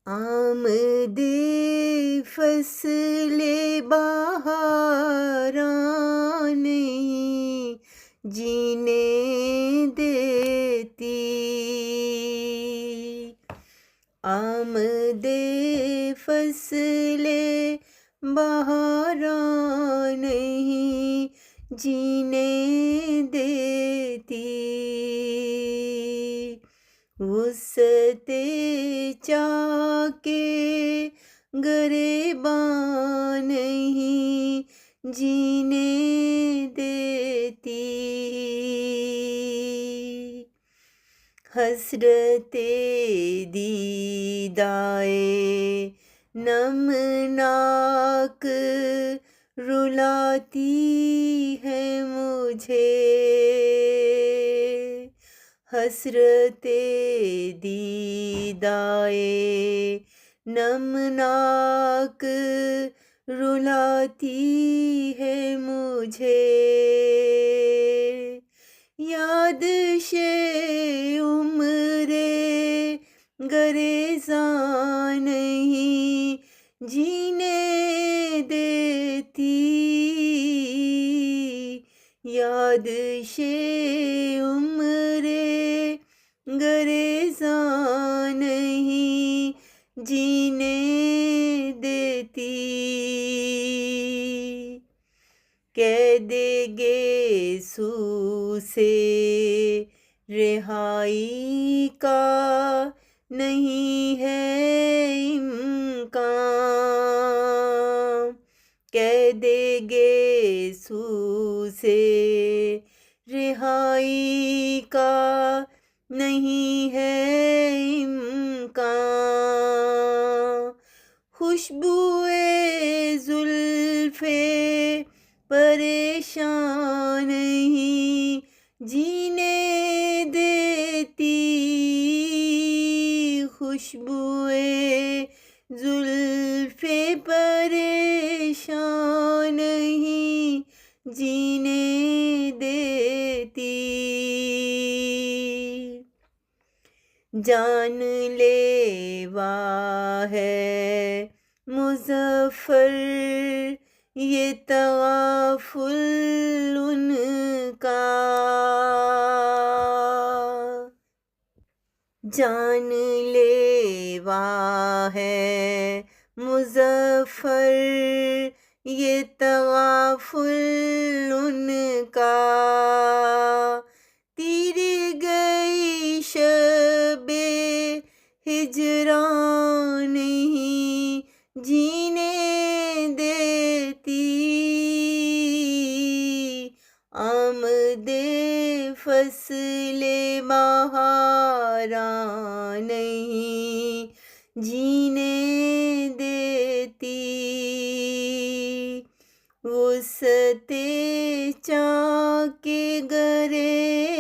آمد فصل بہار نہیں جینے دیتی، آمد فصل بہار نہیں جینے دیتی، وسعت چاک گریباں نہیں جینے دیتی، حسرت دیدائے نمناک رلاتی ہے مجھے، حسرت دیدائے نمناک رلاتی ہے مجھے، یاد عمر گریزاں نہیں جینے دیتی، یاد عمر گریزاں نہیں جینے دیتی، قید گیسو سے رہائی کا نہیں ہے امکان، قید گیسو سے رہائی کا نہیں ہے امکان، خوشبوئے زلف پریشان نہیں جینے دیتی، خوشبوئے زلف پریشان نہیں جینے دیتی، جان لیوا ہے مظفر یہ تغافل ان کا، جان لیوا ہے مظفر یہ تغافل ان کا، تیر گئی شب ہجران نہیں جینے دیتی، آمد فصل بہار نہیں جینے دیتی، وسعت چاک گرے